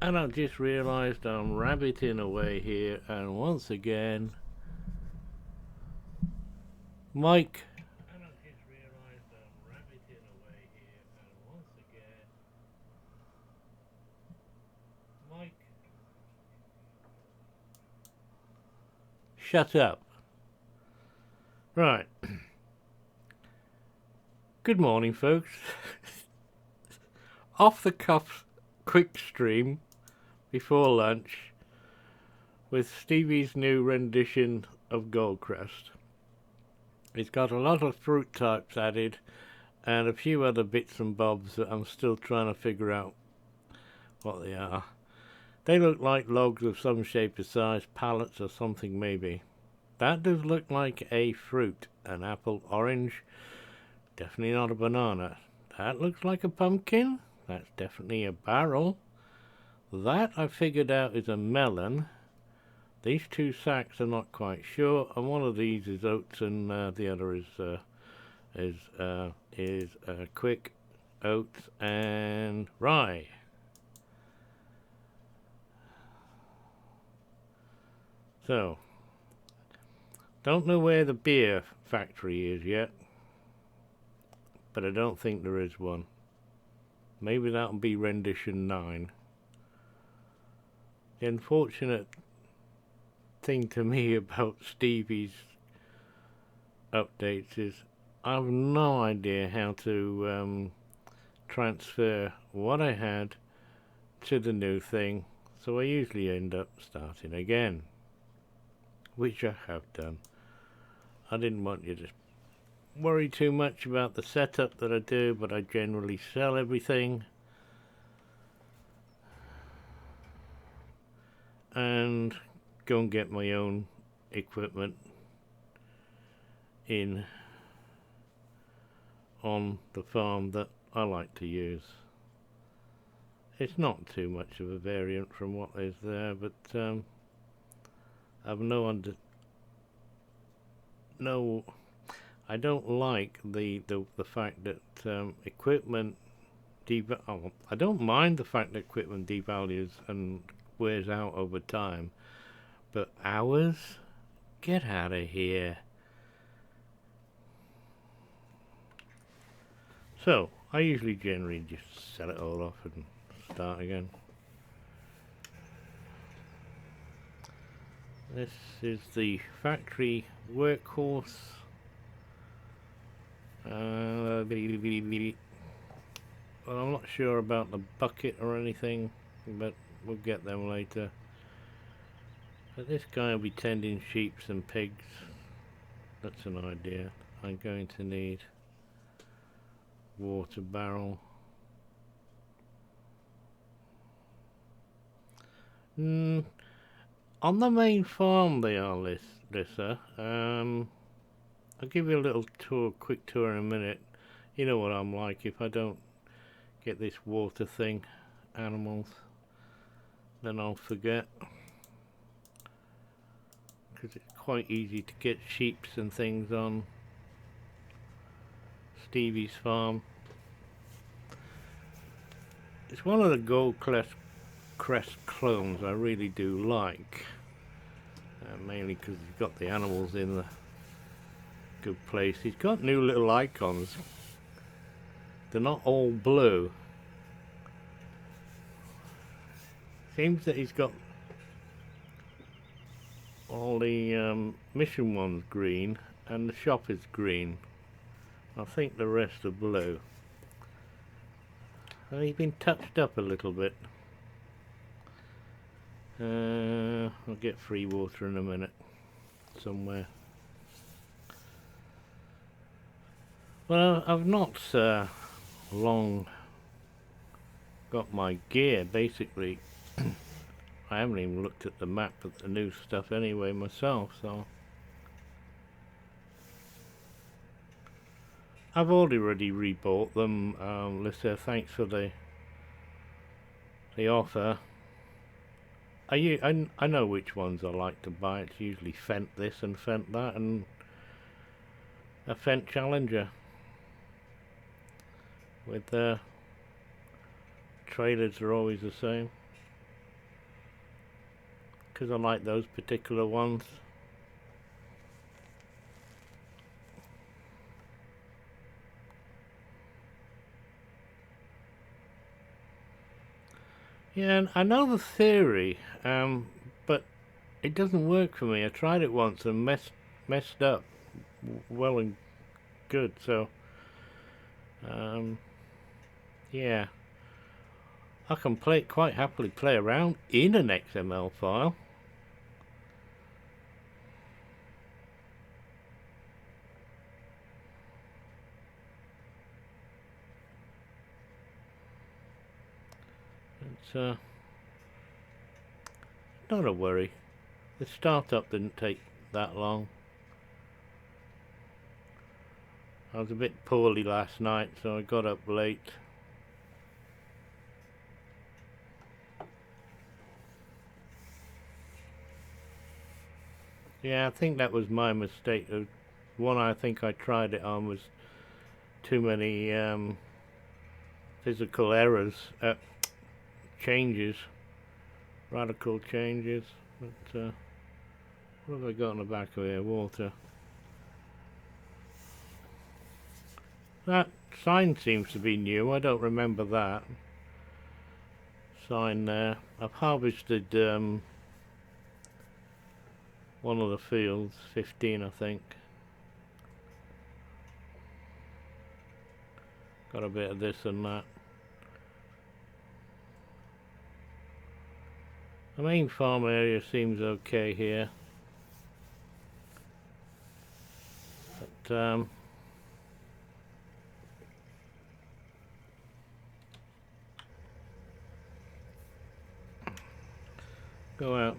And I've just realised I'm rabbiting away here, and once again, Mike. And I've just realised I'm rabbiting away here, and once again, Mike. Shut up. Right. Good morning, folks. Off the cuff, quick stream before lunch with Stevie's new rendition of Crest. It's got a lot of fruit types added and a few other bits and bobs that I'm still trying to figure out what they are. They look like logs of some shape or size, pallets or something maybe. That does look like a fruit, an apple, orange, definitely not a banana. That looks like a pumpkin, that's definitely a barrel. That I figured out is a melon. These two sacks are not quite sure, and one of these is oats and the other is quick oats and rye. So, don't know where the beer factory is yet, but I don't think there is one. Maybe that'll be rendition 9. The unfortunate thing to me about Stevie's updates is I have no idea how to transfer what I had to the new thing, so I usually end up starting again, which I have done. I didn't want you to worry too much about the setup that I do, but I generally sell everything and go and get my own equipment in on the farm that I like to use. It's not too much of a variant from what is there, but I've I don't like the fact that equipment I don't mind the fact that equipment devalues and wears out over time, but hours? Get out of here. So, I usually generally just sell it all off and start again. This is the factory workhorse. But I'm not sure about the bucket or anything, but we'll get them later. But this guy will be tending sheep and pigs. That's an idea. I'm going to need water barrel. On the main farm they are, Lissa. I'll give you a little tour, quick tour in a minute. You know what I'm like if I don't get this water thing, animals, then I'll forget. Because it's quite easy to get sheeps and things on Stevie's farm. It's one of the Crest clones I really do like, mainly because he's got the animals in the good place. He's got new little icons. They're not all blue. Seems that he's got all the mission ones green and the shop is green. I think the rest are blue. He's been touched up a little bit. I'll get free water in a minute somewhere. Well, I've not long got my gear, basically. I haven't even looked at the map of the new stuff anyway myself, so I've already rebought them. Lisa, thanks for the offer. I know which ones I like to buy. It's usually Fent this and Fent that and a Fent Challenger with trailers are always the same. because I like those particular ones. Yeah, and I know the theory, but it doesn't work for me. I tried it once and messed up well and good. So, yeah, I can quite happily play around in an XML file. It's not a worry. The startup didn't take that long. I was a bit poorly last night, so I got up late. Yeah, I think that was my mistake. The one I think I tried it on was too many physical errors, changes, radical changes. But what have I got on the back of here? Water. That sign seems to be new. I don't remember that sign there. I've harvested one of the fields, 15 I think. Got a bit of this and that. The main farm area seems okay here, but go out.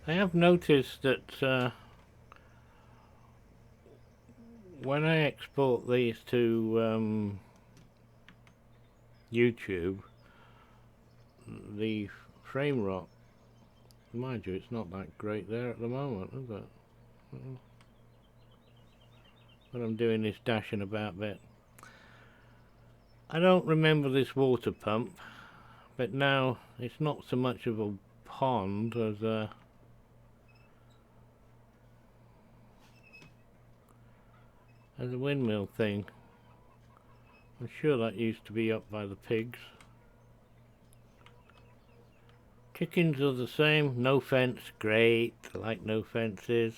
I have noticed that when I export these to YouTube, the frame rate, mind you, it's not that great there at the moment, is it? When I'm doing this dashing about bit. I don't remember this water pump, but now it's not so much of a pond as a windmill thing. I'm sure that used to be up by the pigs. Chickens are the same, no fence, great, I like no fences.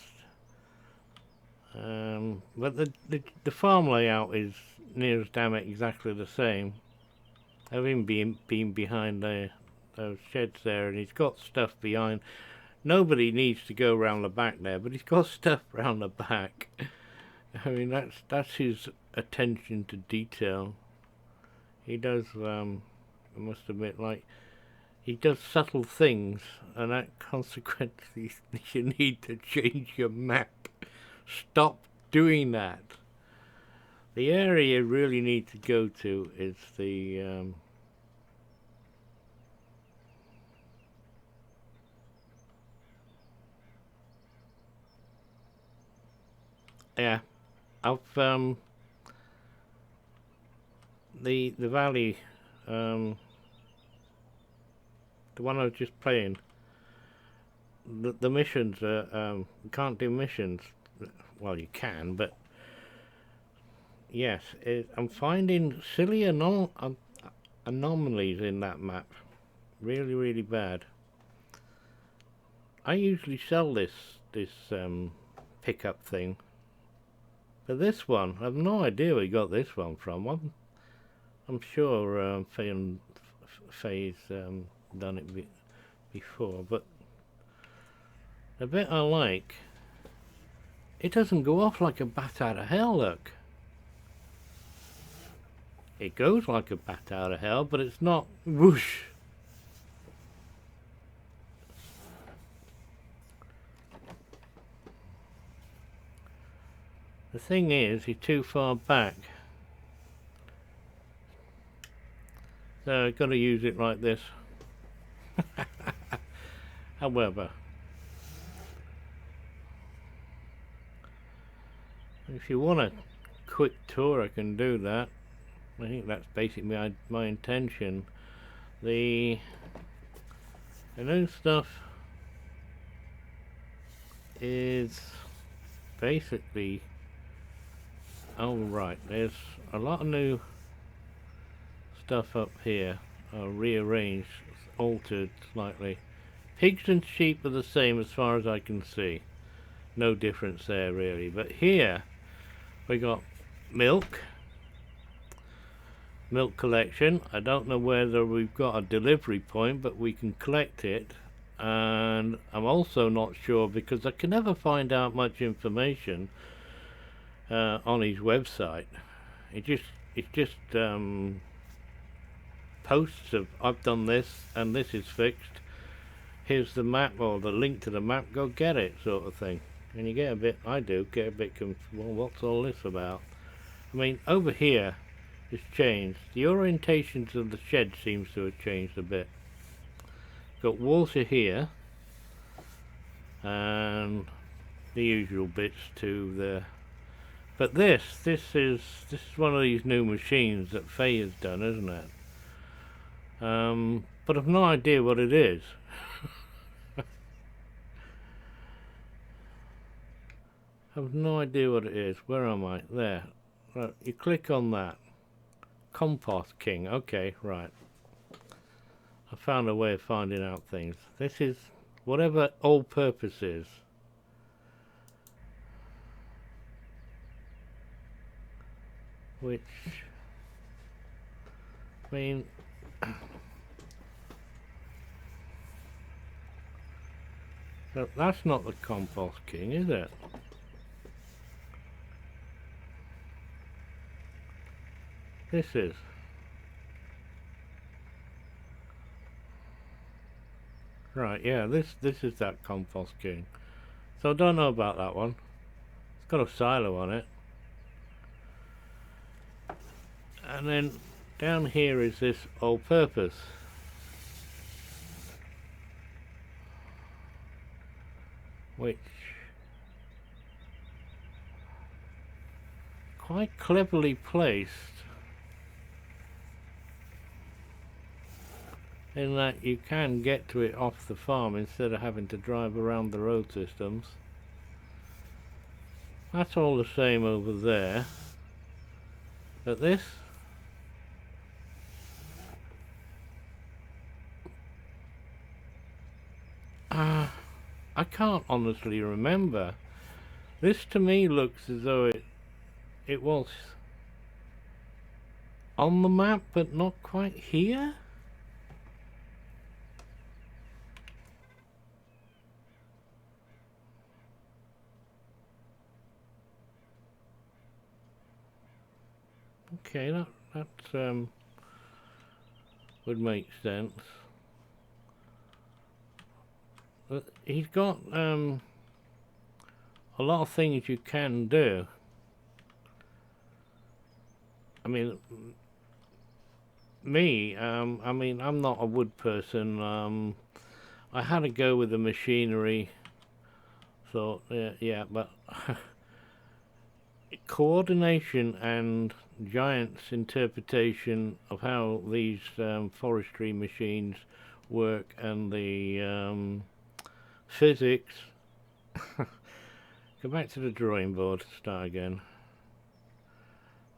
But the farm layout is near as damn it exactly the same. I've even been behind those sheds there, and he's got stuff behind. Nobody needs to go around the back there, but he's got stuff around the back. I mean, that's his attention to detail. He does, I must admit, like, he does subtle things, and that consequently you need to change your map. Stop doing that. The area you really need to go to is the yeah, I've the valley, the one I was just playing. The missions are you can't do missions. Well, you can, but yes, I'm finding silly anomalies in that map. Really, really bad. I usually sell this pickup thing, but this one, I have no idea where he got this one from. I'm sure Faye's done it before, but the bit I like, it doesn't go off like a bat out of hell, look. It goes like a bat out of hell, but it's not whoosh. The thing is, he's too far back. So I've got to use it like this. However, if you want a quick tour, I can do that. I think that's basically my intention. The new stuff is basically, oh right, there's a lot of new stuff up here, rearranged, altered slightly. Pigs and sheep are the same as far as I can see. No difference there really. But here we got milk collection. I don't know whether we've got a delivery point, but we can collect it. And I'm also not sure, because I can never find out much information on his website. It's just posts of I've done this and this is fixed. Here's the map or the link to the map. Go get it, sort of thing. And you get a bit. I do get a bit confused. Well, what's all this about? I mean, over here it's changed. The orientations of the shed seems to have changed a bit. Got water here and the usual bits too there. But this is one of these new machines that Faye has done, isn't it? But I've no idea what it is. I've no idea what it is. Where am I? There. Right, you click on that. Compost King. Okay, right. I found a way of finding out things. This is whatever all-purpose is. Which, I mean, that's not the Compost King, is it? This is. Right, yeah, this is that Compost King. So I don't know about that one. It's got a silo on it. And then down here is this all-purpose. Which quite cleverly placed in that you can get to it off the farm instead of having to drive around the road systems. That's all the same over there. But this, I can't honestly remember. This to me looks as though it was on the map but not quite here. Okay, that would make sense. But he's got a lot of things you can do. I mean, me, I mean, I'm not a wood person. I had to go with the machinery. Thought, yeah, but coordination and Giant's interpretation of how these forestry machines work and the physics. Go back to the drawing board, start again.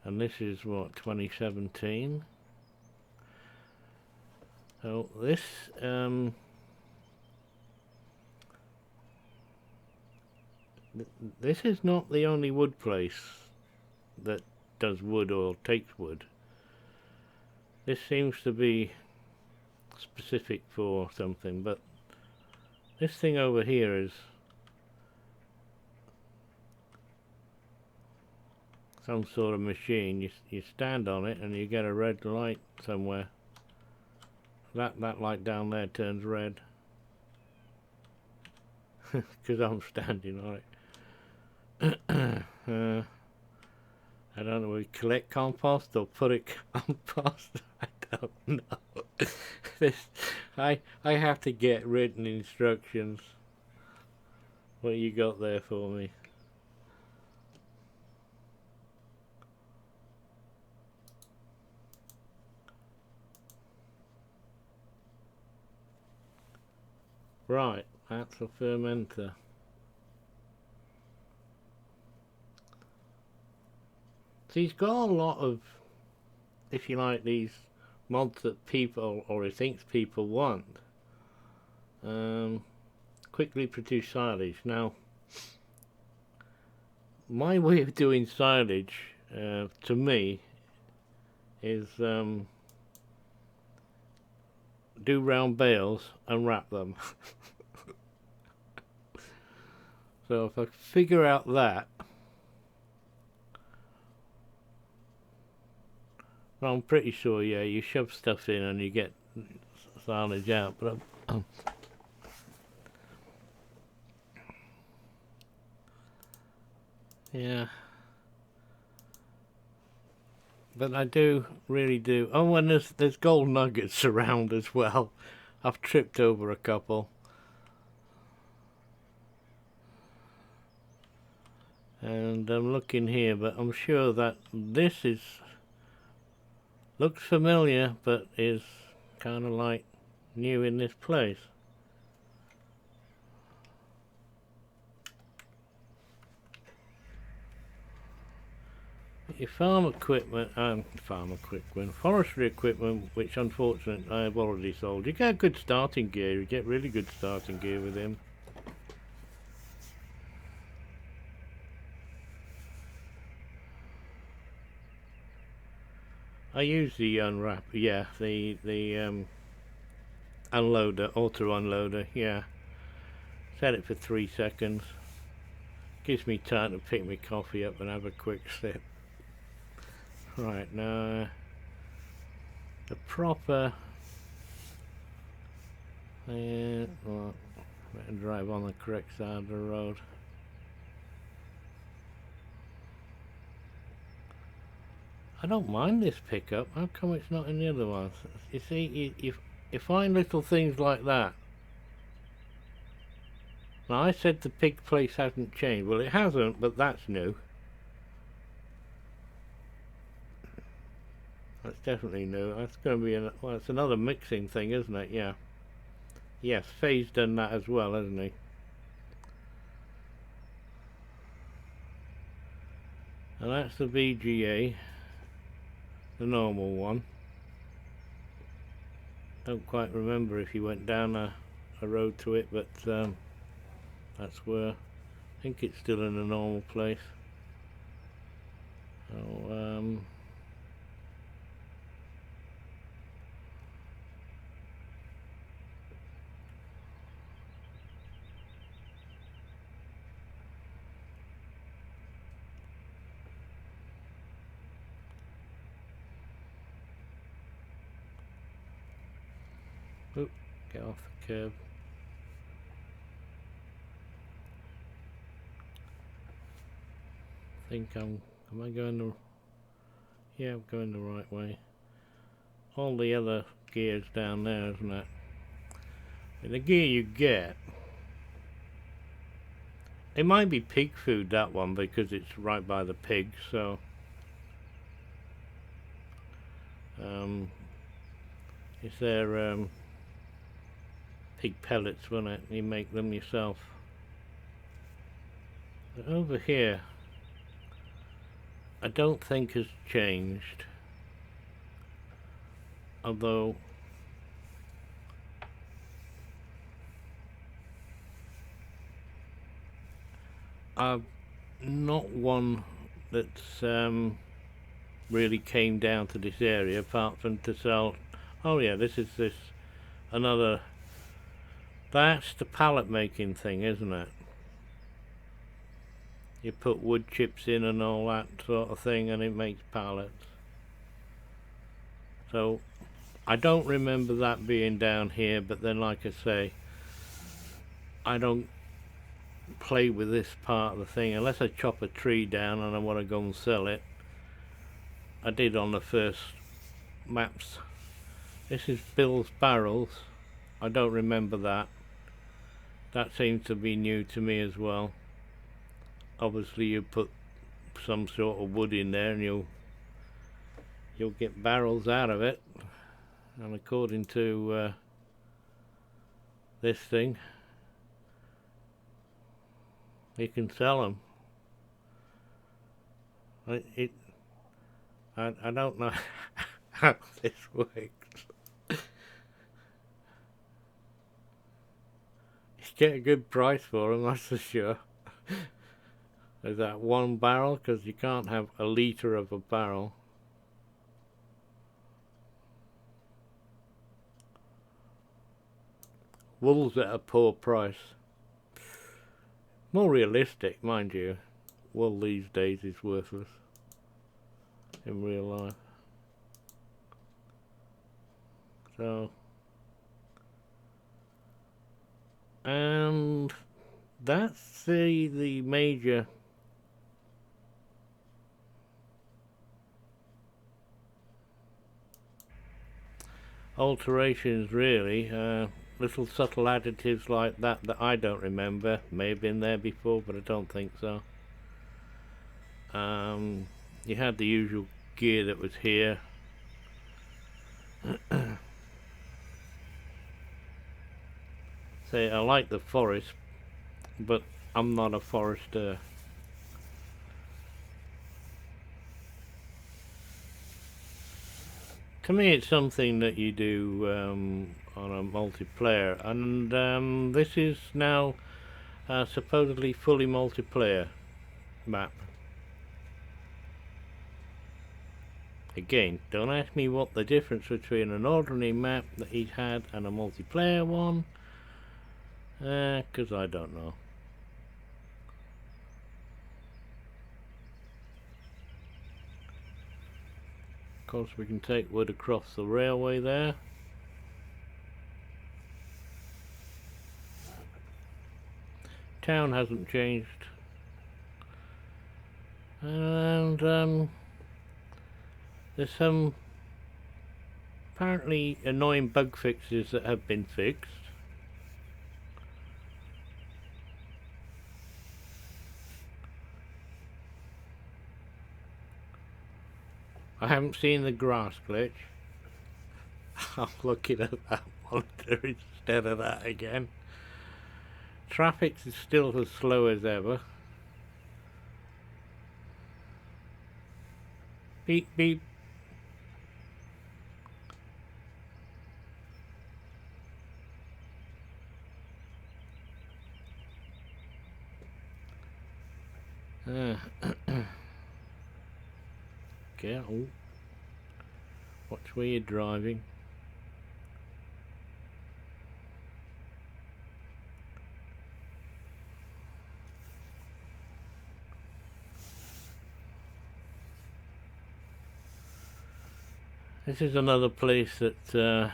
And this is what, 2017? So this this is not the only wood place that does wood or takes wood. This seems to be specific for something, but this thing over here is some sort of machine. You stand on it and you get a red light somewhere. That light down there turns red because I'm standing on it. I don't know, we collect compost or put it compost. I don't know. I have to get written instructions. What you got there for me? Right, that's a fermenter. So he's got a lot of, if you like, these mods that people, or he thinks people want. Quickly produce silage. Now, my way of doing silage, to me, is do round bales and wrap them. So if I figure out that, well, I'm pretty sure, yeah, you shove stuff in and you get silage out, but yeah. But I do, really do. Oh, and there's gold nuggets around as well. I've tripped over a couple. And I'm looking here, but I'm sure that this looks familiar, but is kind of like new in this place. Your forestry equipment, which unfortunately I've already sold. You get good starting gear, you get really good starting gear with him. I use the unwrap, yeah, the unloader, auto unloader, yeah. Set it for 3 seconds. Gives me time to pick my coffee up and have a quick sip. Right, now the proper, well, better drive on the correct side of the road. I don't mind this pickup. How come it's not in the other ones? You see, you find little things like that. Now, I said the pig place hasn't changed. Well, it hasn't, but that's new. That's definitely new. That's going to be well, it's another mixing thing, isn't it? Yeah. Yes, Faye's done that as well, hasn't he? And that's the VGA, the normal one. Don't quite remember if he went down a road to it, but that's where, I think it's still in a normal place. So, oop, get off the curb. I think am I going the, yeah, I'm going the right way. All the other gears down there, isn't it? And the gear you get, it might be pig food, that one, because it's right by the pigs, so it's their pig pellets, won't it? You make them yourself. But over here, I don't think has changed, although I've not one that's really came down to this area, apart from to sell. Oh yeah, this another, that's the pallet making thing, isn't it? You put wood chips in and all that sort of thing, and it makes pallets. So I don't remember that being down here, but then, like I say, I don't play with this part of the thing unless I chop a tree down and I want to go and sell it. I did on the first maps. This is Bill's barrels. I don't remember that. That seems to be new to me as well. Obviously you put some sort of wood in there and you'll get barrels out of it. And according to this thing, You can sell them. I don't know how this works. You get a good price for them, that's for sure. There's that one barrel, because you can't have a litre of a barrel. Wool's at a poor price. More realistic, mind you. Wool these days is worthless in real life. So, and that's the major alterations, really. Little subtle additives like that I don't remember. May have been there before, but I don't think so. You had the usual gear that was here. Say, I like the forest, but I'm not a forester. To me, it's something that you do on a multiplayer, and this is now supposedly fully multiplayer map. Again, don't ask me what the difference between an ordinary map that he's had and a multiplayer one, because I don't know. Of course, we can take wood across the railway there. Town hasn't changed. And there's some apparently annoying bug fixes that have been fixed. I haven't seen the grass glitch. I'm looking at that monitor instead of that again. Traffic is still as slow as ever. Beep beep. Careful. Watch where you're driving. This is another place that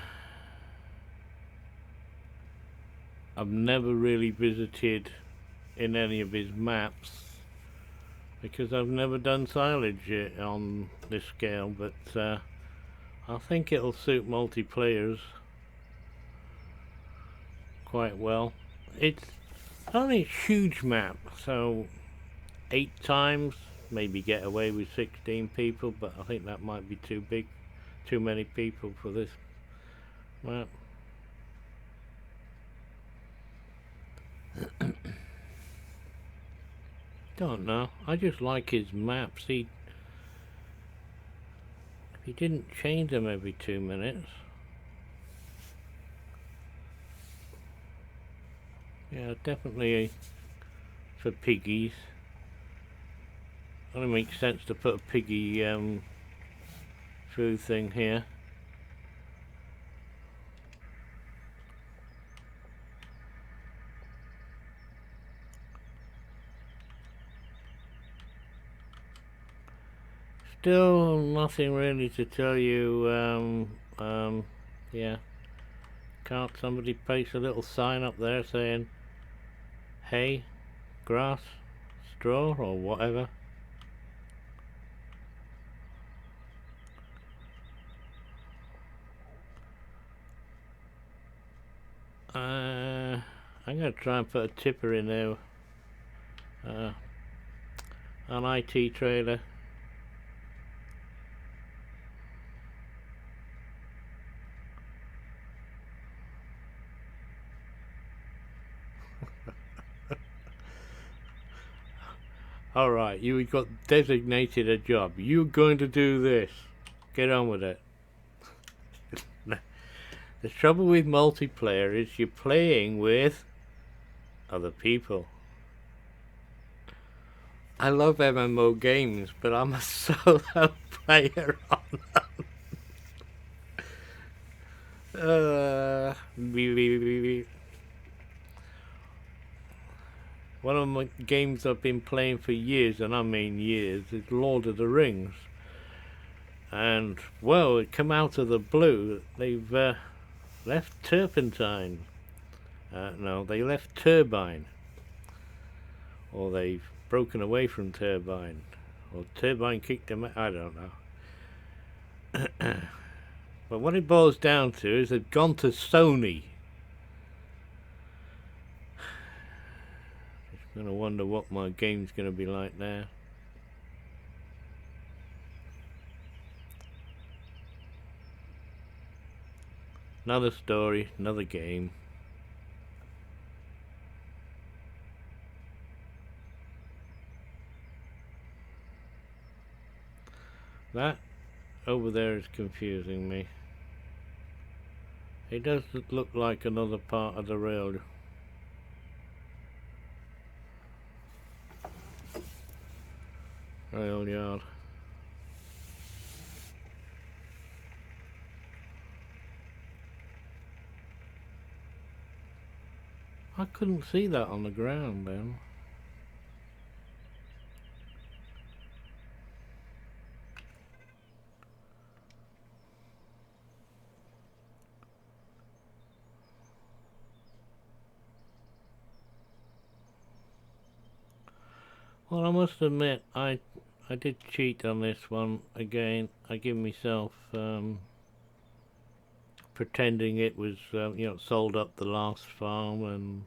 I've never really visited in any of his maps, because I've never done silage on this scale, but I think it'll suit multiplayers quite well. It's only a huge map, so 8 times, maybe get away with 16 people, but I think that might be too big, too many people for this map. Don't know, I just like his maps. He didn't change them every 2 minutes. Yeah, definitely for piggies. Only makes sense to put a piggy food thing here. Still nothing really to tell you. Yeah, can't somebody place a little sign up there saying hay, grass, straw, or whatever? I'm going to try and put a tipper in there. An IT trailer. Alright, you got designated a job. You're going to do this. Get on with it. The trouble with multiplayer is you're playing with other people. I love MMO games, but I'm a solo player on them. One of my games I've been playing for years, and I mean years, is Lord of the Rings. And, well, it come out of the blue. They've left Turpentine. No, they left Turbine. Or they've broken away from Turbine. Or Turbine kicked them out. I don't know. But what it boils down to is they've gone to Sony. Just gonna wonder what my game's gonna be like there. Another story, another game. That over there is confusing me. It does look like another part of the rail yard. I couldn't see that on the ground then. Well, I must admit, I did cheat on this one again. I give myself pretending it was sold up the last farm and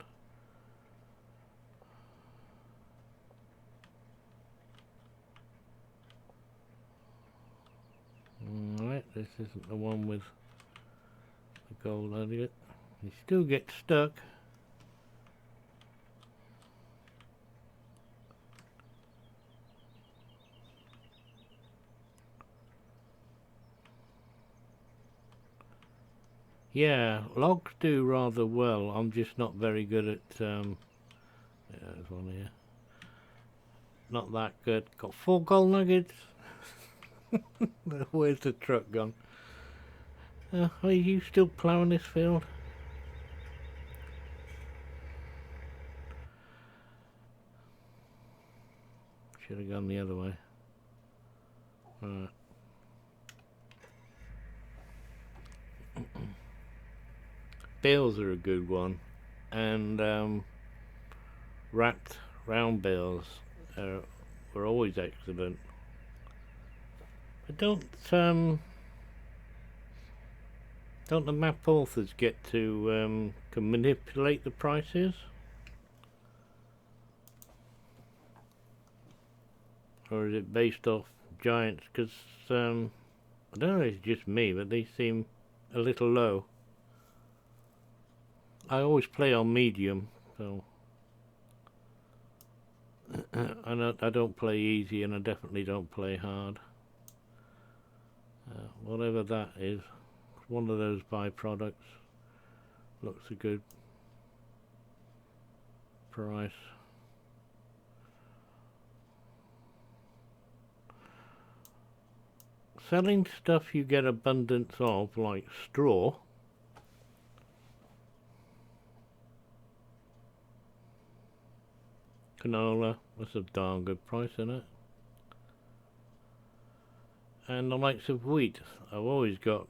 alright, this isn't the one with the gold nugget. You still get stuck. Yeah, logs do rather well. I'm just not very good at yeah, there's one here. Not that good. Got 4 gold nuggets. Where's the truck gone? Are you still ploughing this field? Should have gone the other way. Right. Bales are a good one, and wrapped round bales were always excellent. But don't the map authors get to can manipulate the prices? Or is it based off giants? Because I don't know if it's just me, but they seem a little low. I always play on medium, so I don't play easy, and I definitely don't play hard. Whatever that is, one of those byproducts. Looks a good price. Selling stuff you get abundance of, like straw. Canola, that's a darn good price, isn't it? And the likes of wheat. I've always got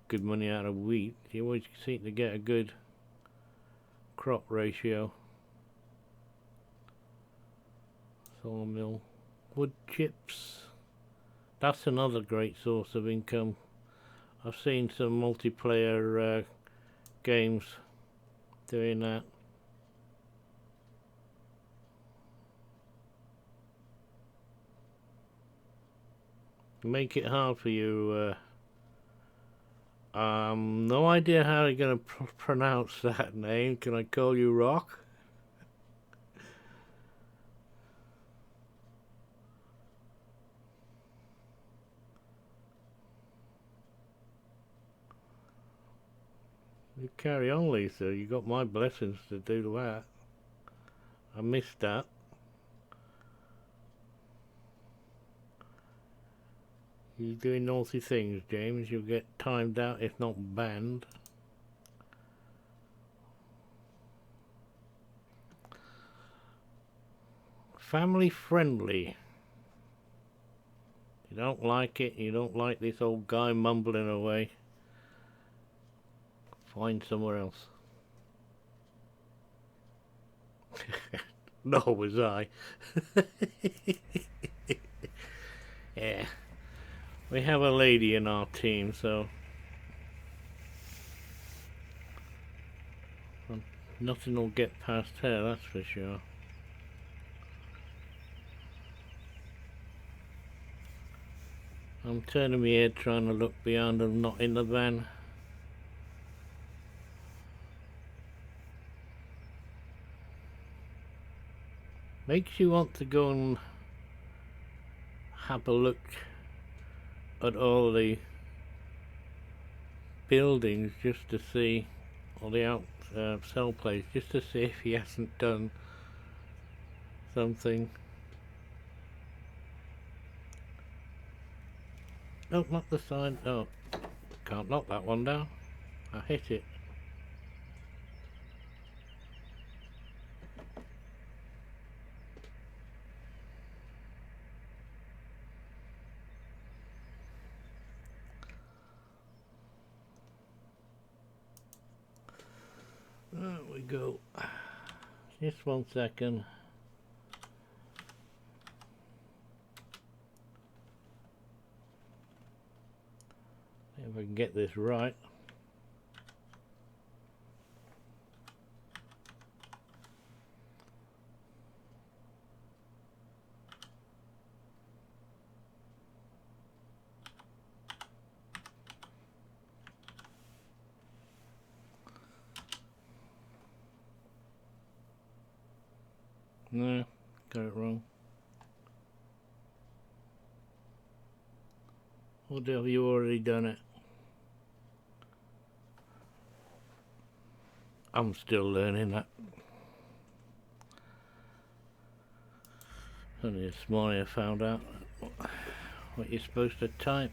good money out of wheat. You always seem to get a good crop ratio. Sawmill. Wood chips. That's another great source of income. I've seen some multiplayer games doing that. Make it hard for you. No idea how you're gonna pronounce that name. Can I call you Rock? You carry on, Lisa. You got my blessings to do that. I missed that. You doing naughty things, James. You'll get timed out if not banned. Family friendly. You don't like it, you don't like this old guy mumbling away. Find somewhere else. Nor was I. Yeah. We have a lady in our team, so nothing will get past her, that's for sure. I'm turning my head trying to look beyond and not in the van. Makes you want to go and have a look at all the buildings just to see, or the cell place, just to see if he hasn't done something. Oh, not the sign. Oh, can't knock that one down. I hit it. There we go. Just 1 second. See if I can get this right. No, got it wrong. Or have you already done it? I'm still learning that. Only this morning I found out what you're supposed to type.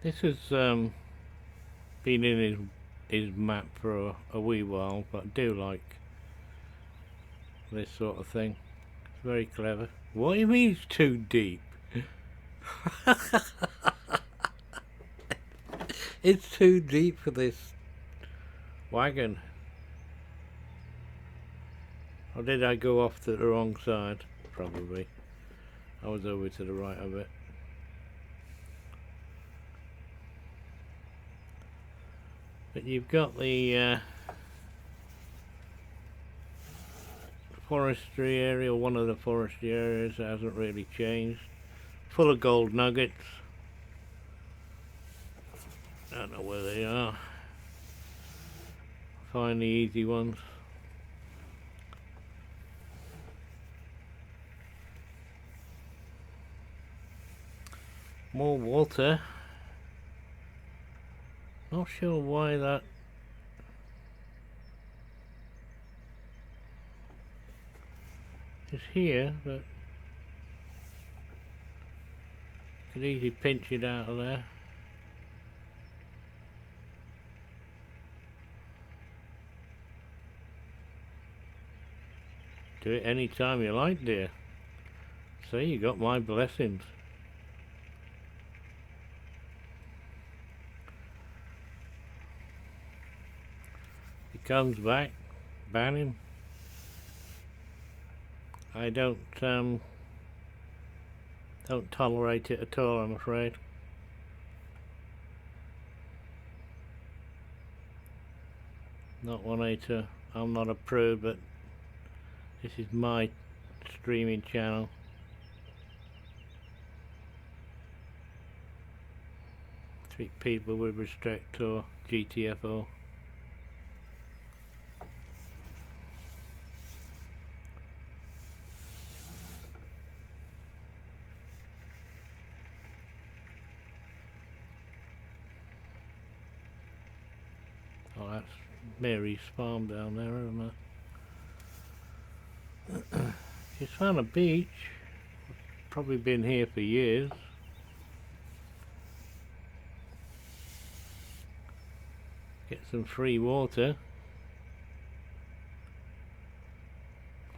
This has been in his map for a wee while, but I do like this sort of thing. It's very clever. What do you mean it's too deep? It's too deep for this wagon. Or did I go off to the wrong side? Probably. I was over to the right of it. But you've got the forestry area, one of the forestry areas that hasn't really changed. Full of gold nuggets. I don't know where they are. Find the easy ones. More water. Not sure why that is here, but could easily pinch it out of there. Do it any time you like, dear. See, you got my blessings. He comes back, ban him. I don't tolerate it at all, I'm afraid. Not wanting to. I'm not a pro, but this is my streaming channel. Treat people with respect or GTFO. Oh, that's Mary's farm down there, isn't it? She's found a beach. Probably been here for years. Get some free water.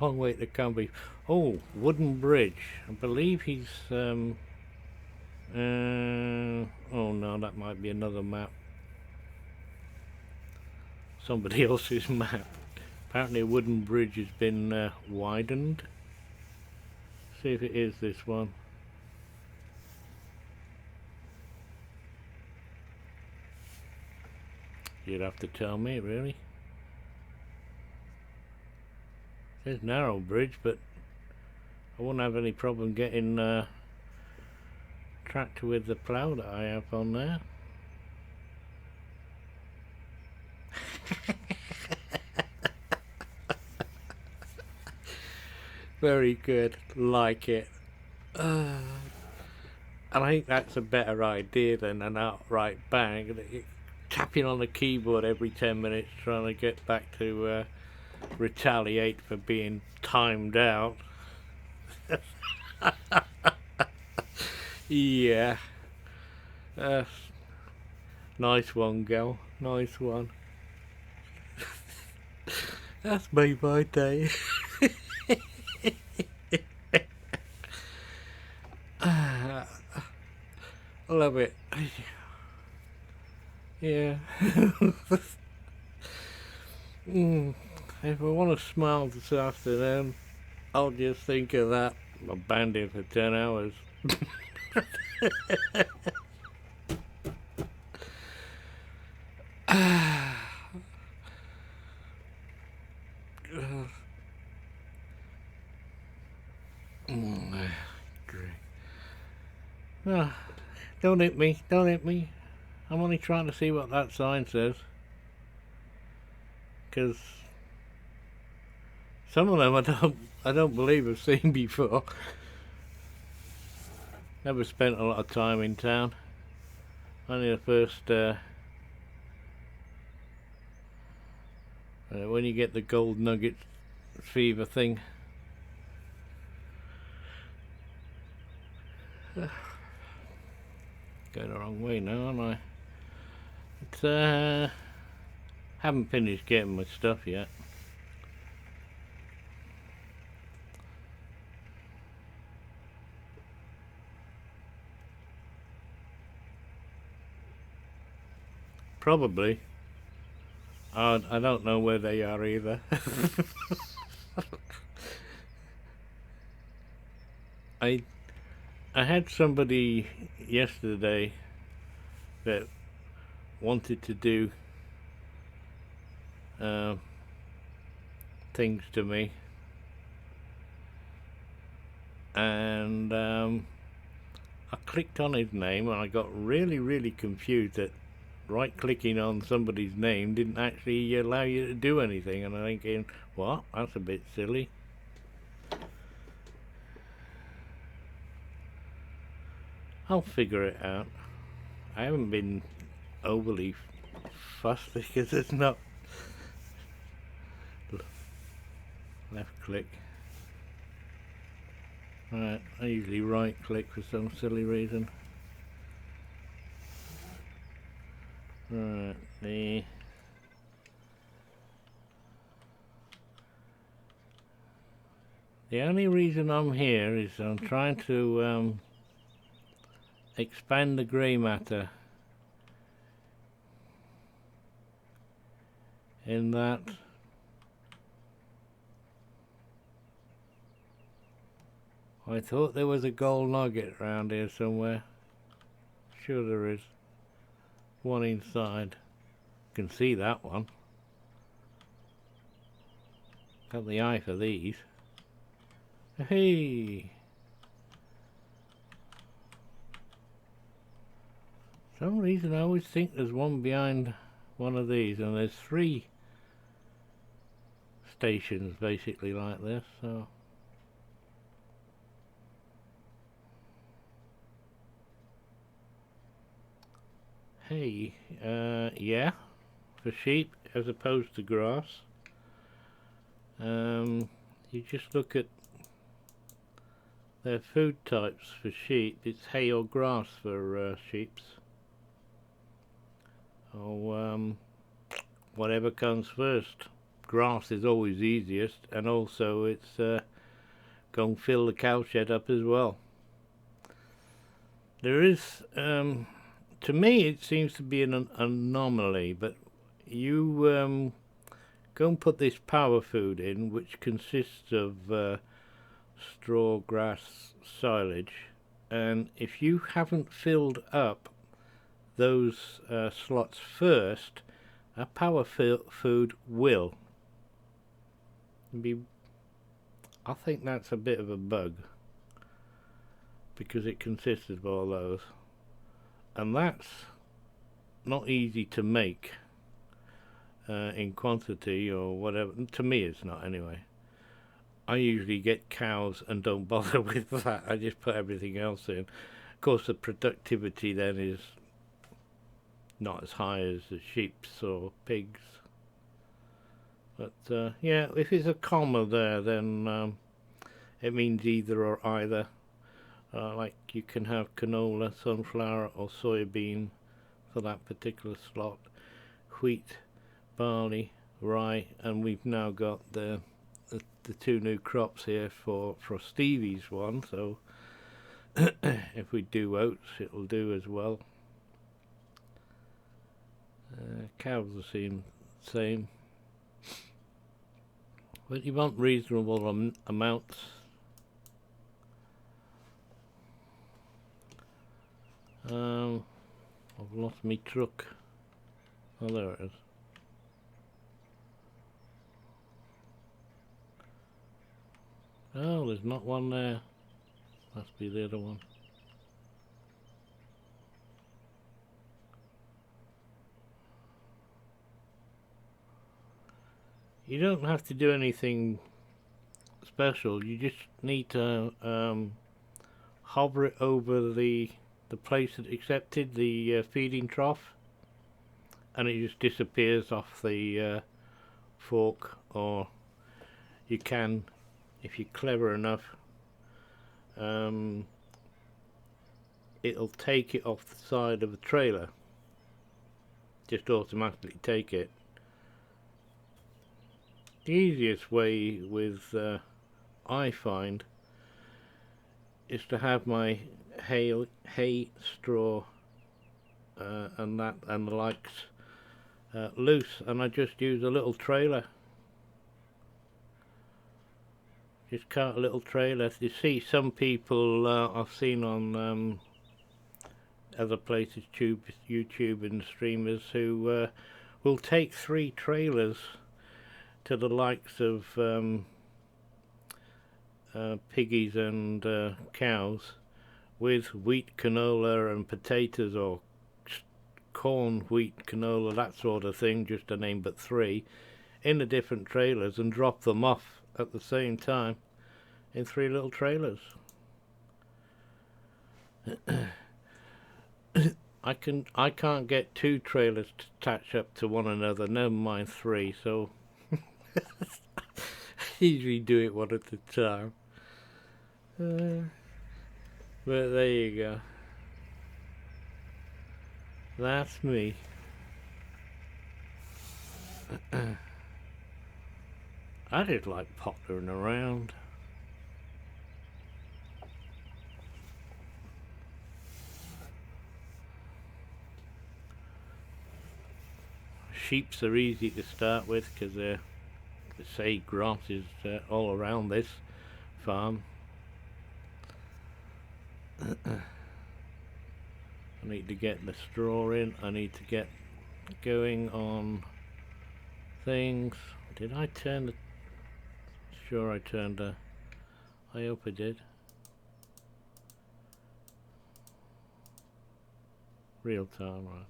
Long way to come. Oh, wooden bridge. I believe he's oh no, that might be another map. Somebody else's map. Apparently a wooden bridge has been widened. See if it is this one. You'd have to tell me, really. There's narrow bridge, but I wouldn't have any problem getting tractor with the plough that I have on there. Very good, like it. And I think that's a better idea than an outright bang. Tapping on the keyboard every 10 minutes trying to get back to retaliate for being timed out. Yeah. Nice one, girl. Nice one. That's made my day. I love it. Yeah. If I want to smile this afternoon, I'll just think of that. I'm banned here for 10 hours. Oh, don't hit me, don't hit me. I'm only trying to see what that sign says. Because some of them I don't believe I've seen before. Never spent a lot of time in town. Only the first when you get the gold nugget fever thing. Going the wrong way now, aren't I? It's haven't finished getting my stuff yet. Probably. I don't know where they are either. I had somebody yesterday that wanted to do things to me, and I clicked on his name and I got really confused that right clicking on somebody's name didn't actually allow you to do anything, and I'm thinking, what? That's a bit silly. I'll figure it out. I haven't been overly fussed because it's not left click. Right, I usually right click for some silly reason. Right, the only reason I'm here is I'm trying to expand the grey matter in that I thought there was a gold nugget around here somewhere. Sure there is. One inside. Can see that one. Got the eye for these. Hey! For some reason I always think there's one behind one of these, and there's 3 stations basically like this, so... Hey, yeah, for sheep as opposed to grass. You just look at their food types for sheep. It's hay or grass for sheeps. Oh, whatever comes first. Grass is always easiest, and also it's going to fill the cowshed up as well. There is, to me, it seems to be an anomaly, but you go and put this power food in, which consists of straw, grass, silage, and if you haven't filled up those slots first, a power food will be. I think that's a bit of a bug, because it consists of all those, and that's not easy to make in quantity or whatever. To me it's not, anyway. I usually get cows and don't bother with that. I just put everything else in. Of course the productivity then is not as high as the sheep's or pigs, but yeah, if it's a comma there, then it means either or either. Like you can have canola, sunflower or soybean for that particular slot, wheat, barley, rye, and we've now got the 2 new crops here for Stevie's one, so if we do oats it'll do as well. Cows the same, but you want reasonable amounts. I've lost my truck. Oh, there it is. Oh, there's not one there. Must be the other one. You don't have to do anything special. You just need to hover it over the place that accepted the feeding trough, and it just disappears off the fork, or you can, if you're clever enough, it'll take it off the side of the trailer, just automatically take it. The easiest way with I find is to have my hay, straw and the likes loose, and I just use a little trailer. Just cart a little trailer. You see some people I've seen on other places, YouTube and streamers, who will take 3 trailers to the likes of piggies and cows, with wheat, canola and potatoes, or corn, wheat, canola, that sort of thing, just to name but 3, in the different trailers, and drop them off at the same time in 3 little trailers. I can't get 2 trailers to attach up to one another, never mind 3, so I usually do it one at a time. But there you go. That's me. I just like pottering around. Sheeps are easy to start with, because they're, say, grass is all around this farm. I need to get the straw in. I need to get going on things. Did I turn the... sure I turned her. I hope I did. Real time, right.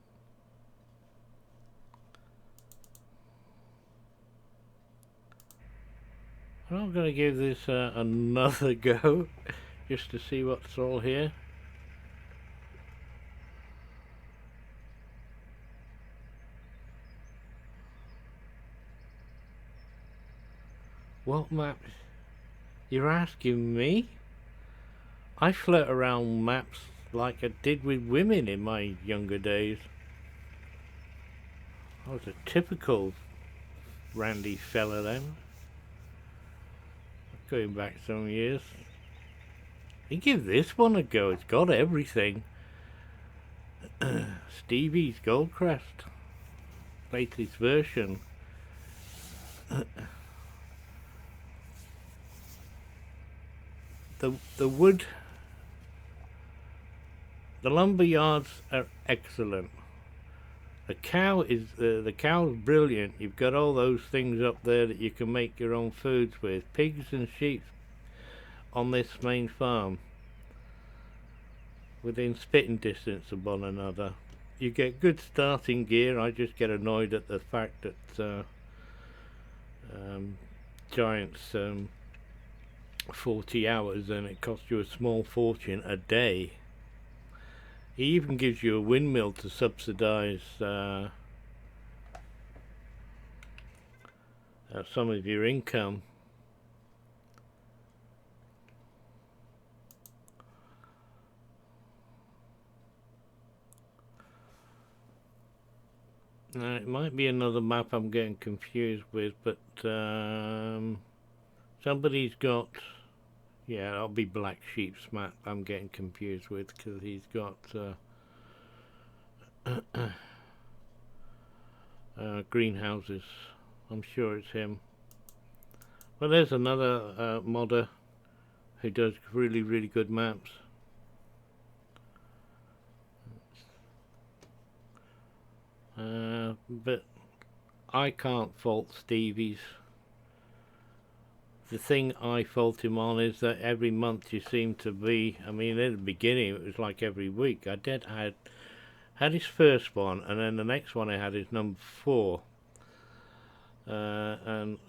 I'm going to give this another go, just to see what's all here. What maps? You're asking me? I flirt around maps like I did with women in my younger days. I was a typical randy fella then. Going back some years. You give this one a go, it's got everything. Stevie's Gold Crest. Latest version. The wood, the lumber yards are excellent. The cow's brilliant. You've got all those things up there that you can make your own foods with. Pigs and sheep on this main farm, within spitting distance of one another. You get good starting gear. I just get annoyed at the fact that Giant's 40 hours and it costs you a small fortune a day. He even gives you a windmill to subsidise some of your income. Now, it might be another map I'm getting confused with, but somebody's got... Yeah, that'll be Black Sheep's map I'm getting confused with, because he's got greenhouses. I'm sure it's him. Well, there's another modder who does really, really good maps. But I can't fault Stevie's. The thing I fault him on is that every month you seem to be... I mean, at the beginning it was like every week. I had his first one, and then the next one I had is number 4. And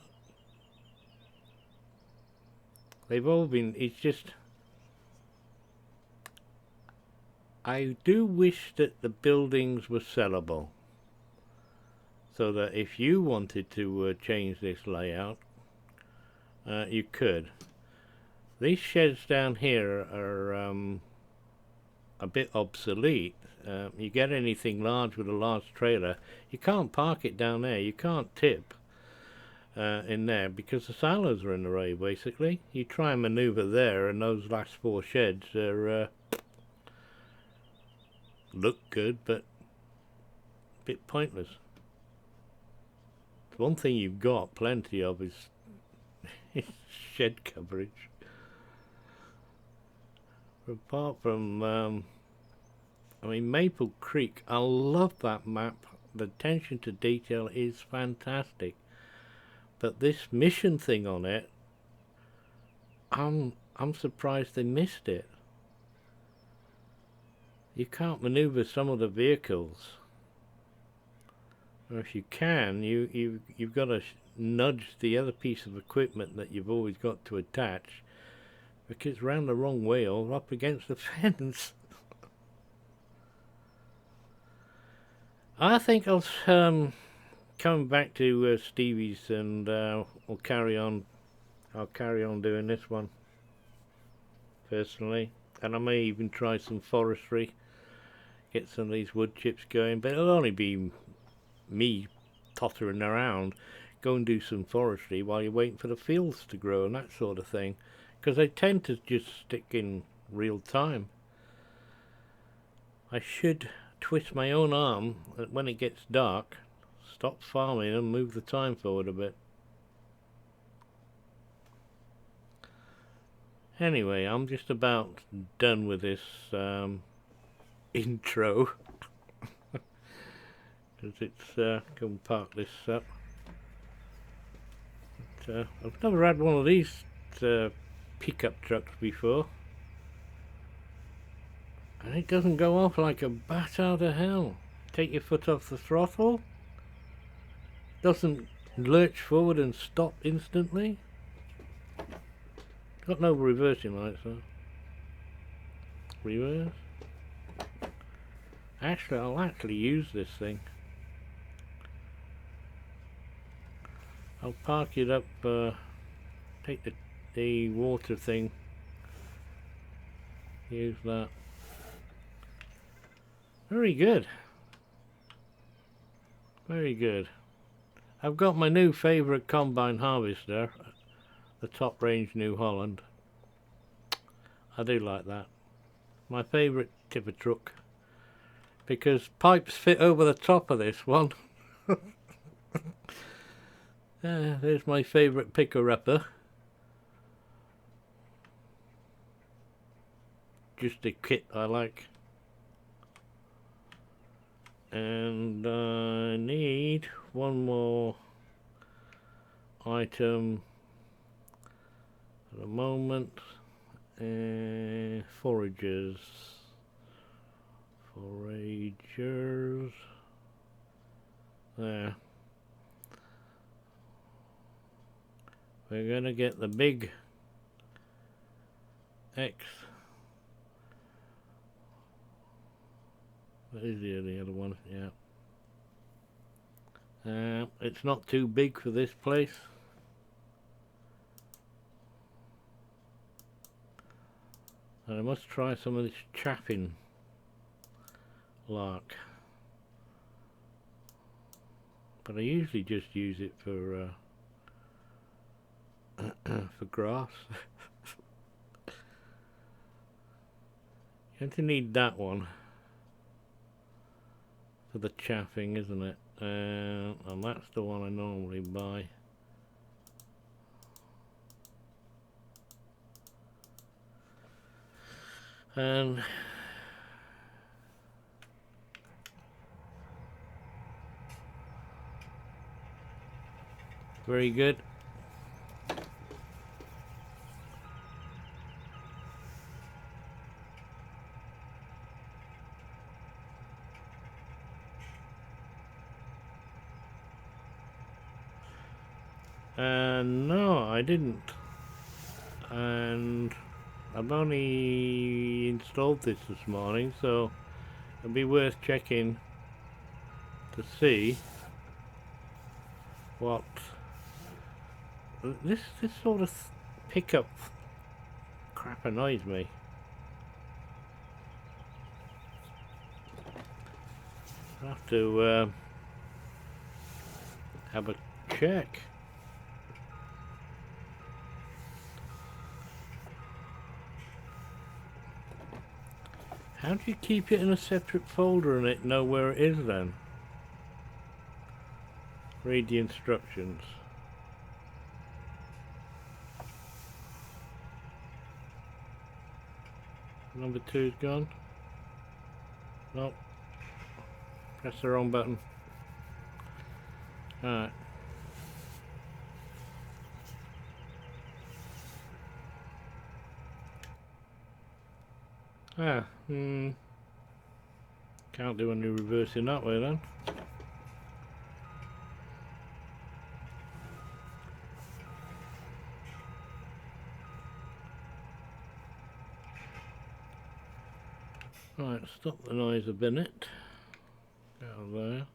they've all been... It's just... I do wish that the buildings were sellable, so that if you wanted to change this layout, you could. These sheds down here are a bit obsolete. You get anything large with a large trailer, you can't park it down there. You can't tip in there because the silos are in the way, basically. You try and maneuver there, and those last 4 sheds are look good, but a bit pointless. The one thing you've got plenty of is shed coverage. Apart from I mean, Maple Creek, I love that map. The attention to detail is fantastic, but this mission thing on it, I'm surprised they missed it. You can't maneuver some of the vehicles, or if you can, you've got to nudge the other piece of equipment that you've always got to attach, because it's round the wrong way or up against the fence. I think I'll come back to Stevie's, and we'll carry on. I'll carry on doing this one personally, and I may even try some forestry, get some of these wood chips going, but it'll only be me tottering around. Go and do some forestry while you're waiting for the fields to grow and that sort of thing, because they tend to just stick in real time. I should twist my own arm that when it gets dark, stop farming and move the time forward a bit. Anyway, I'm just about done with this intro. Because it's... go and park this up. I've never had one of these pickup trucks before. And it doesn't go off like a bat out of hell. Take your foot off the throttle. Doesn't lurch forward and stop instantly. Got no reversing lights though. Reverse. Actually, I'll actually use this thing. I'll park it up, take the water thing, use that. Very good. Very good. I've got my new favourite combine harvester, the top range New Holland. I do like that. My favourite tipper truck. Because pipes fit over the top of this one. There's my favourite picker-upper. Just a kit I like. And I need one more item at the moment. Foragers. Foragers. There. We're gonna get the big X. What is the other one? Yeah. It's not too big for this place. And I must try some of this chaffing lark. But I usually just use it for for grass. You're going to need that one for the chaffing, isn't it? And that's the one I normally buy. And very good. No, I didn't. And I've only installed this morning, so it'll be worth checking to see what this sort of pickup crap annoys me. I'll have to have a check. How do you keep it in a separate folder and it know where it is then? Read the instructions. Number 2's gone. Nope. Press the wrong button. Alright. Can't do any reversing that way then. Right, stop the noise a minute. Get out of there.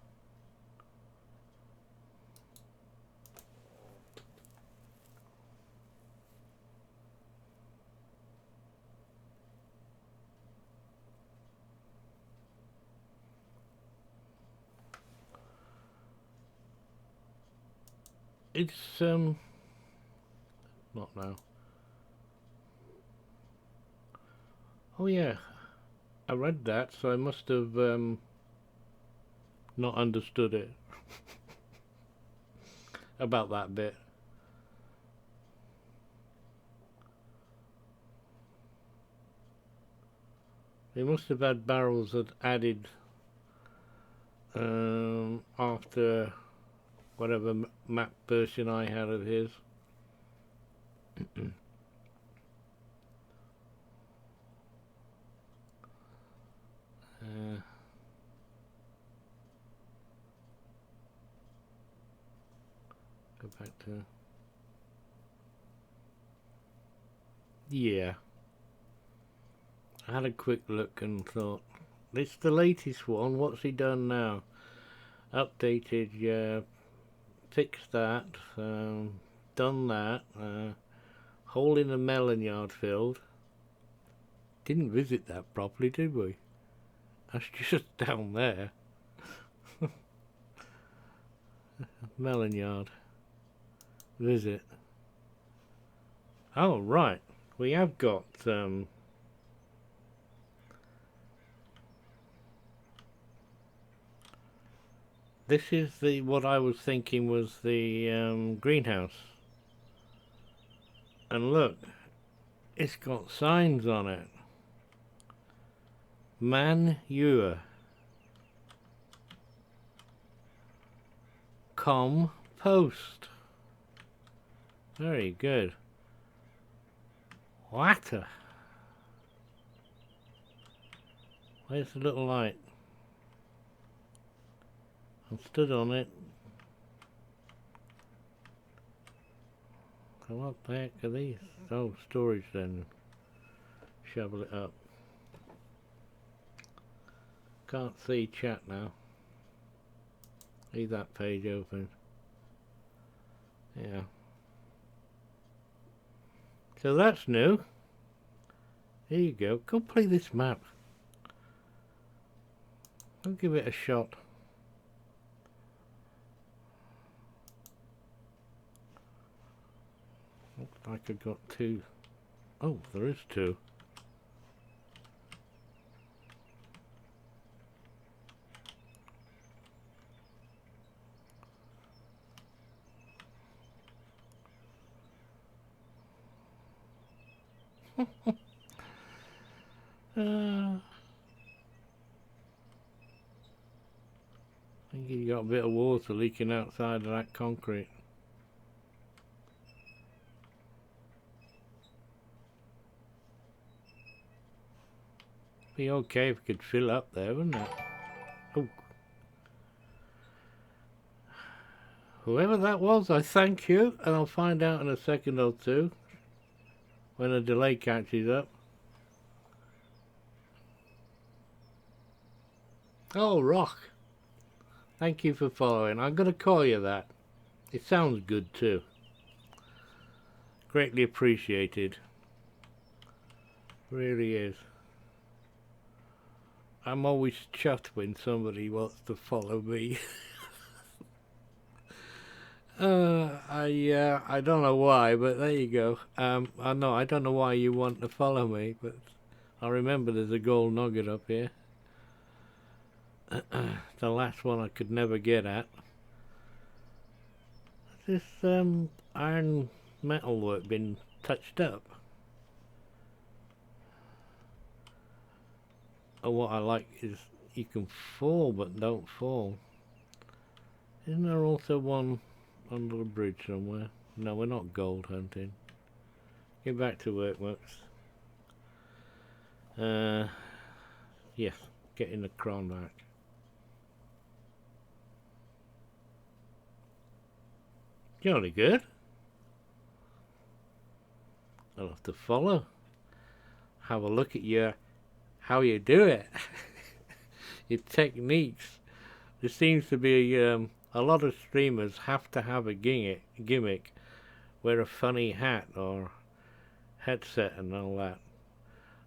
It's not now. Oh yeah, I read that, so I must have not understood it about that bit. They must have had barrels that added after whatever map version I had of his. Go back to... Yeah. I had a quick look and thought, it's the latest one, what's he done now? Updated, yeah, fixed that, done that, hole in the melon yard filled. Didn't visit that properly, did we? That's just down there. Melon yard. Visit. Oh, right. We have got, this is the, what I was thinking was the, greenhouse. And look, it's got signs on it. Manure. Compost. Very good. Water. Where's the little light? I'm stood on it. So what the heck are these? Oh, storage then. Shovel it up. Can't see chat now. Leave that page open. Yeah. So that's new. There you go. Go play this map. I'll give it a shot. Looks like I've got two. Oh, there is two. I think you got a bit of water leaking outside of that concrete. Be okay if it could fill up there, wouldn't it? Oh. Whoever that was, I thank you, and I'll find out in a second or two when the delay catches up. Oh, Rock. Thank you for following. I'm going to call you that. It sounds good too. Greatly appreciated. Really is. I'm always chuffed when somebody wants to follow me. I don't know why, but there you go. I know I don't know why you want to follow me, but I remember there's a gold nugget up here. The last one I could never get at. This iron metal work been touched up. And what I like is you can fall but don't fall. Isn't there also one under the bridge somewhere? No, we're not gold hunting. Get back to workworks. Yes, getting the crown back. Jolly good. I'll have to follow. Have a look at how you do it. Your techniques. There seems to be a lot of streamers have to have a gimmick. Wear a funny hat or headset and all that.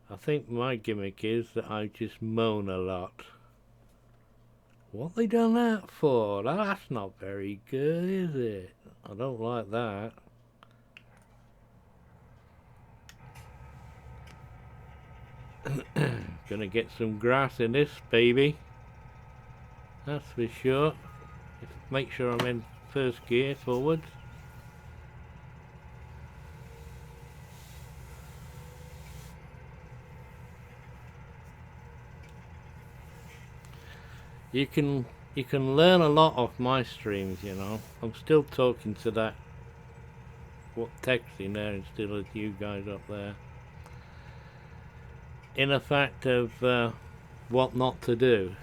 I think my gimmick is that I just moan a lot. What they done that for? That's not very good, is it? I don't like that. Gonna get some grass in this baby. That's for sure. Make sure I'm in first gear forwards. You can learn a lot off my streams, you know. I'm still talking to that texting there instead of you guys up there. In a fact of what not to do.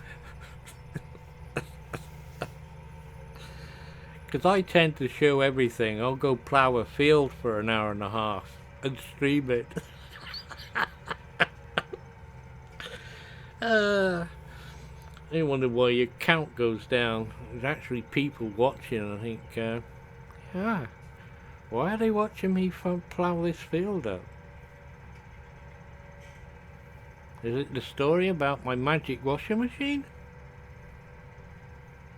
Because I tend to show everything. I'll go plough a field for an hour and a half and stream it. You wonder why your count goes down. There's actually people watching. I think, yeah, why are they watching me plough this field up? Is it the story about my magic washing machine?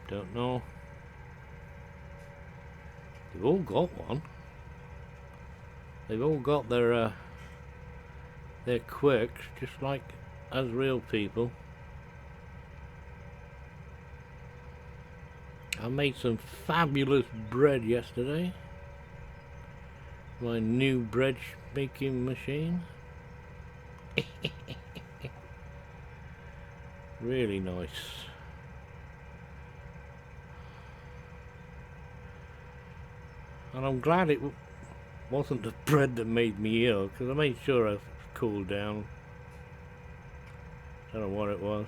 Don't know. They've all got one. They've all got their quirks, just like as real people. I made some fabulous bread yesterday. My new bread making machine. Really nice. And I'm glad it wasn't the bread that made me ill, because I made sure I cooled down. Don't know what it was.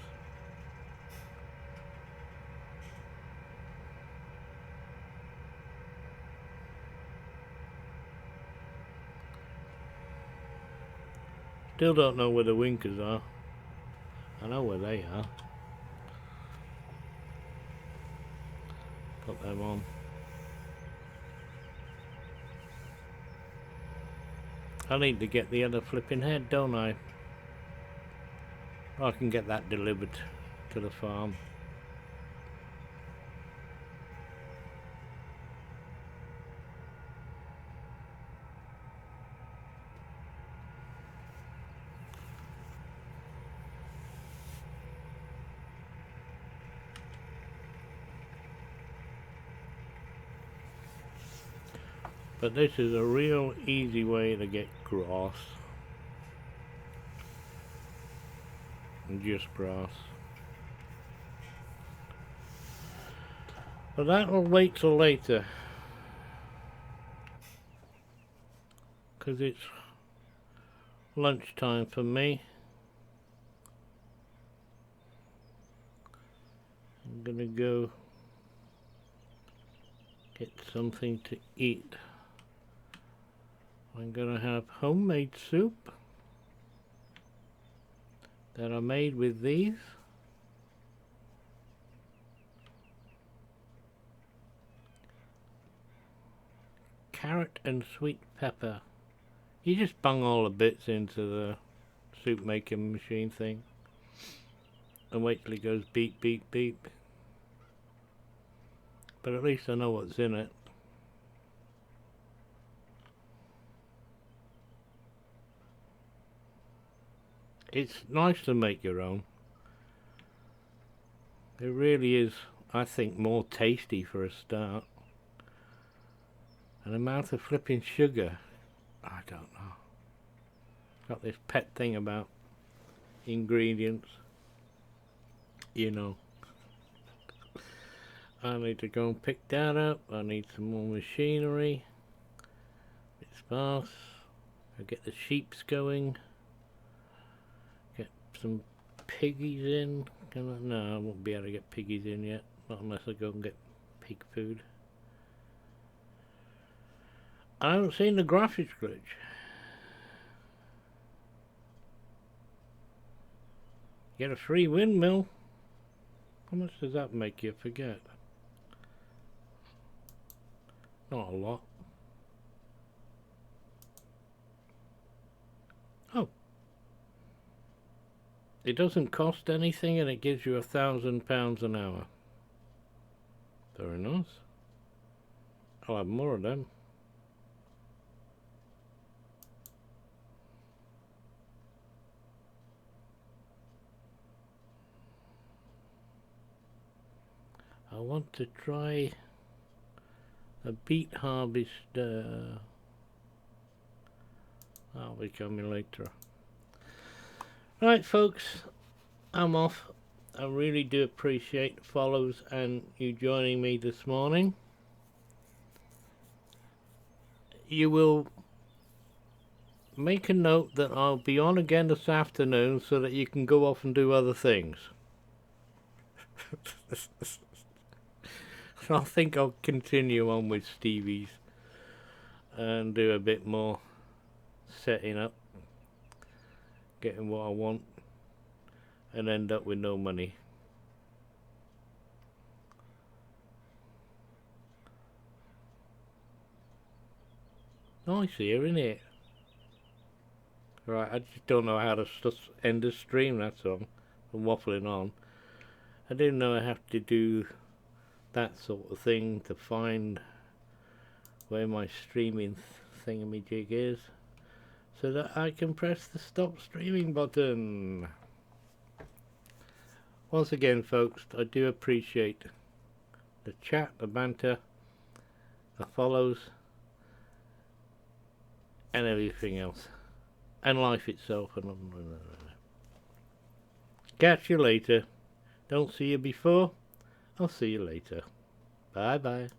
Still don't know where the winkers are. I know where they are. Put them on. I need to get the other flipping head, don't I? I can get that delivered to the farm. But this is a real easy way to get grass. And just grass. But that will wait till later. Because it's lunchtime for me. I'm gonna go get something to eat. I'm gonna have homemade soup that I made with these. Carrot and sweet pepper. You just bung all the bits into the soup making machine thing and wait till it goes beep beep beep. But at least I know what's in it. It's nice to make your own. It really is, I think, more tasty for a start. And the amount of flipping sugar, I don't know. Got this pet thing about ingredients, you know. I need to go and pick that up. I need some more machinery. It's sparse. I'll get the sheeps going. Get some piggies in. No, I won't be able to get piggies in yet. Not unless I go and get pig food. I haven't seen the graphics glitch. Get a free windmill. How much does that make you forget? Not a lot. Oh. It doesn't cost anything and it gives you £1,000 an hour. Very nice. I'll have more of them. I want to try a beet harvest. That'll be coming later. Right, folks, I'm off. I really do appreciate follows and you joining me this morning. you will make a note that I'll be on again this afternoon so that you can go off and do other things. So I think I'll continue on with Stevie's and do a bit more setting up, getting what I want, and end up with no money. Nice here, isn't it? Right, I just don't know how to end the stream, that's all. I'm waffling on. I didn't know I have to do that sort of thing to find where my streaming thingamajig is, so that I can press the stop streaming button. Once again, folks, I do appreciate the chat, the banter, the follows, and everything else, and life itself. Catch you later. Don't see you before, I'll see you later. Bye bye.